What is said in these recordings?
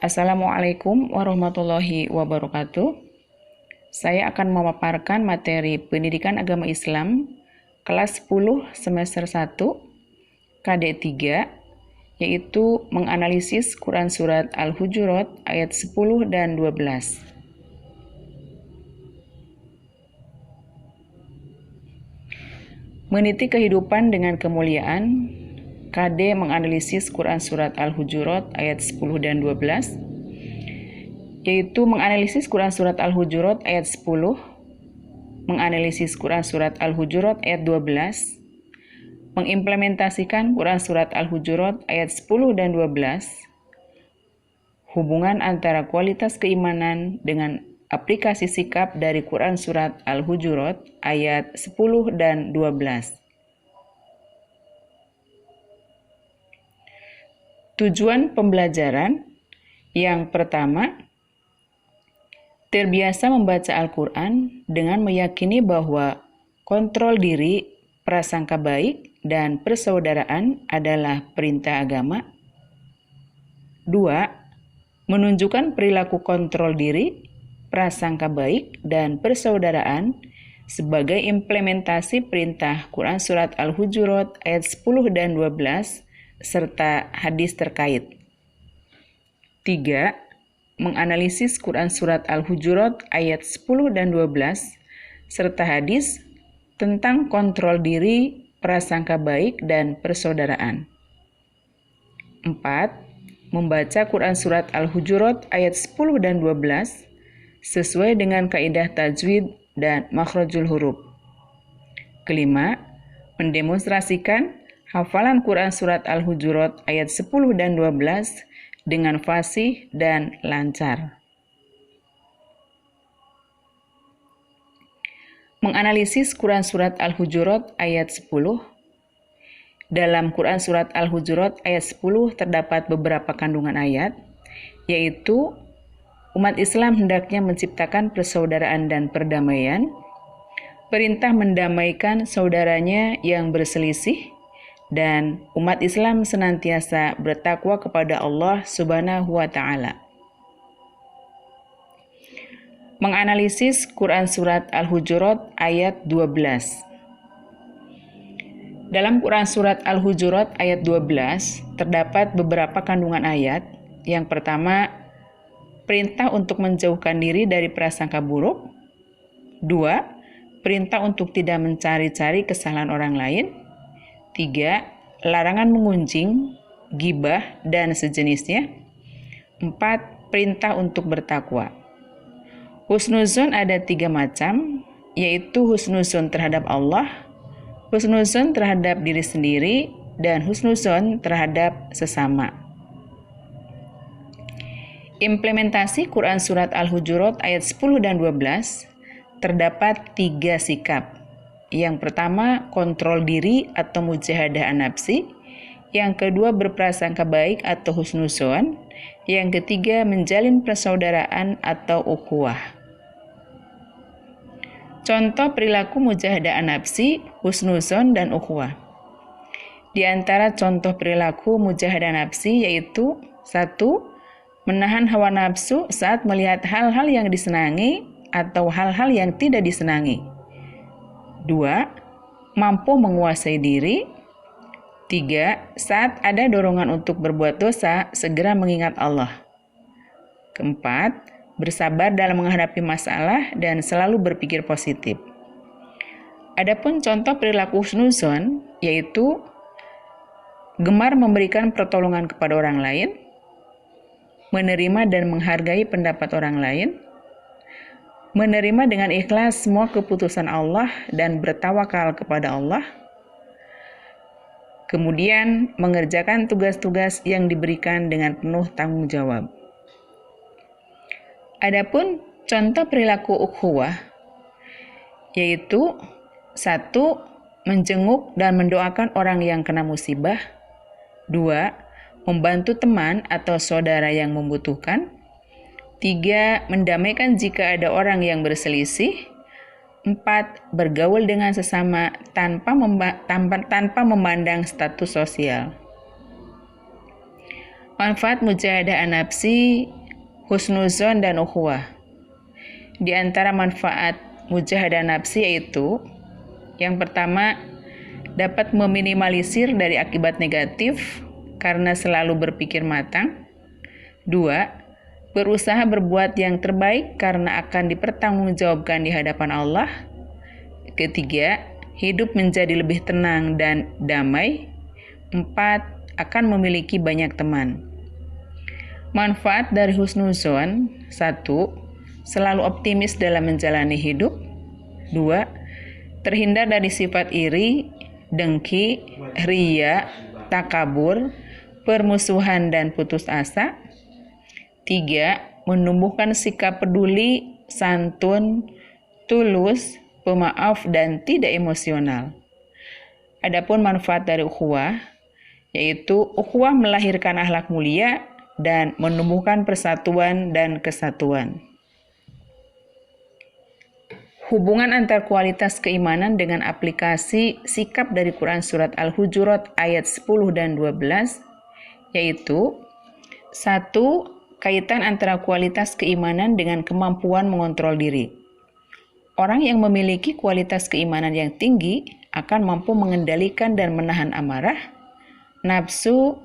Assalamualaikum warahmatullahi wabarakatuh. Saya akan memaparkan materi Pendidikan Agama Islam kelas 10 semester 1 KD 3, yaitu menganalisis Quran Surat Al-Hujurat ayat 10 dan 12. Meniti kehidupan dengan kemuliaan, KD menganalisis Quran Surat Al-Hujurat ayat 10 dan 12, yaitu menganalisis Quran Surat Al-Hujurat ayat 10, menganalisis Quran Surat Al-Hujurat ayat 12, mengimplementasikan Quran Surat Al-Hujurat ayat 10 dan 12, hubungan antara kualitas keimanan dengan aplikasi sikap dari Quran Surat Al-Hujurat ayat 10 dan 12. Tujuan pembelajaran yang pertama, terbiasa membaca Al-Quran dengan meyakini bahwa kontrol diri, prasangka baik, dan persaudaraan adalah perintah agama. 2. Menunjukkan perilaku kontrol diri, prasangka baik, dan persaudaraan sebagai implementasi perintah Quran Surat Al-Hujurat ayat 10 dan 12 serta hadis terkait. 3. Menganalisis Quran Surat Al-Hujurat ayat 10 dan 12 serta hadis tentang kontrol diri, prasangka baik, dan persaudaraan. 4. Membaca Quran Surat Al-Hujurat ayat 10 dan 12 sesuai dengan kaidah tajwid dan makhrajul huruf. Kelima, mendemonstrasikan hafalan Quran Surat Al-Hujurat ayat 10 dan 12 dengan fasih dan lancar. Menganalisis Quran Surat Al-Hujurat ayat 10. Dalam Quran Surat Al-Hujurat ayat 10 terdapat beberapa kandungan ayat, yaitu umat Islam hendaknya menciptakan persaudaraan dan perdamaian, perintah mendamaikan saudaranya yang berselisih, dan umat Islam senantiasa bertakwa kepada Allah Subhanahu wa Ta'ala. Menganalisis Quran Surat Al-Hujurat ayat 12. Dalam Quran Surat Al-Hujurat ayat 12 terdapat beberapa kandungan ayat. Yang pertama, perintah untuk menjauhkan diri dari prasangka buruk. 2. Perintah untuk tidak mencari-cari kesalahan orang lain. 3. Larangan mengunjing, gibah, dan sejenisnya. 4. Perintah untuk bertakwa. Husnuzon ada 3 macam, yaitu husnuzon terhadap Allah, husnuzon terhadap diri sendiri, dan husnuzon terhadap sesama. Implementasi Quran Surat Al-Hujurat ayat 10 dan 12 terdapat 3 sikap. Yang pertama, kontrol diri atau mujahadah an-nafsi. Yang kedua, berprasangka baik atau husnuzon. Yang ketiga, menjalin persaudaraan atau ukhuwah. Contoh perilaku mujahadah an-nafsi, husnuzon, dan ukhuwah. Di antara contoh perilaku mujahadah nafsi yaitu 1. Menahan hawa nafsu saat melihat hal-hal yang disenangi atau hal-hal yang tidak disenangi. 2. Mampu menguasai diri. 3. Saat ada dorongan untuk berbuat dosa, segera mengingat Allah. 4. Bersabar dalam menghadapi masalah dan selalu berpikir positif. Adapun contoh perilaku husnuzon yaitu gemar memberikan pertolongan kepada orang lain, menerima dan menghargai pendapat orang lain, menerima dengan ikhlas semua keputusan Allah dan bertawakal kepada Allah, kemudian mengerjakan tugas-tugas yang diberikan dengan penuh tanggung jawab. Adapun contoh perilaku ukhuwah yaitu 1. Menjenguk dan mendoakan orang yang kena musibah. 2. Membantu teman atau saudara yang membutuhkan. 3. Mendamaikan jika ada orang yang berselisih. 4. Bergaul dengan sesama tanpa memandang status sosial. Manfaat mujahadah an-nafsi, husnuzon dan ukhuwah. Di antara manfaat mujahadah nafsi yaitu yang pertama, dapat meminimalisir dari akibat negatif karena selalu berpikir matang. 2. Berusaha berbuat yang terbaik karena akan dipertanggungjawabkan di hadapan Allah. 3. Hidup menjadi lebih tenang dan damai. 4. Akan memiliki banyak teman. Manfaat dari husnuzon: 1. Selalu optimis dalam menjalani hidup. 2. Terhindar dari sifat iri, dengki, riya, takabur, permusuhan dan putus asa. 3. Menumbuhkan sikap peduli, santun, tulus, pemaaf dan tidak emosional. Adapun manfaat dari ukhuwah, yaitu ukhuwah melahirkan akhlak mulia dan menumbuhkan persatuan dan kesatuan. Hubungan antar kualitas keimanan dengan aplikasi sikap dari Quran Surat Al-Hujurat ayat 10 dan 12, yaitu 1. Kaitan antara kualitas keimanan dengan kemampuan mengontrol diri. Orang yang memiliki kualitas keimanan yang tinggi akan mampu mengendalikan dan menahan amarah, nafsu,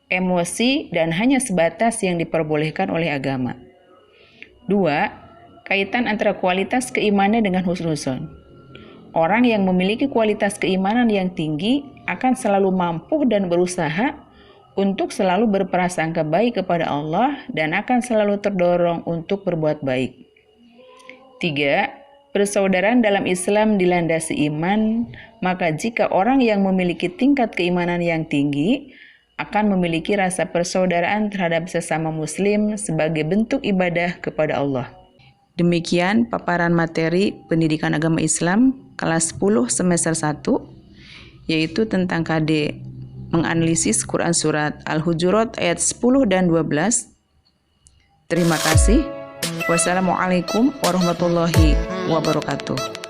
emosi, dan hanya sebatas yang diperbolehkan oleh agama. 2. Kaitan antara kualitas keimanan dengan husnuzon. Orang yang memiliki kualitas keimanan yang tinggi akan selalu mampu dan berusaha untuk selalu berprasangka baik kepada Allah dan akan selalu terdorong untuk berbuat baik. 3. Persaudaraan dalam Islam dilandasi iman, maka jika orang yang memiliki tingkat keimanan yang tinggi akan memiliki rasa persaudaraan terhadap sesama muslim sebagai bentuk ibadah kepada Allah. Demikian paparan materi pendidikan agama Islam kelas 10 semester 1, yaitu tentang KD menganalisis Quran Surat Al-Hujurat ayat 10 dan 12. Terima kasih. Wassalamualaikum warahmatullahi wabarakatuh.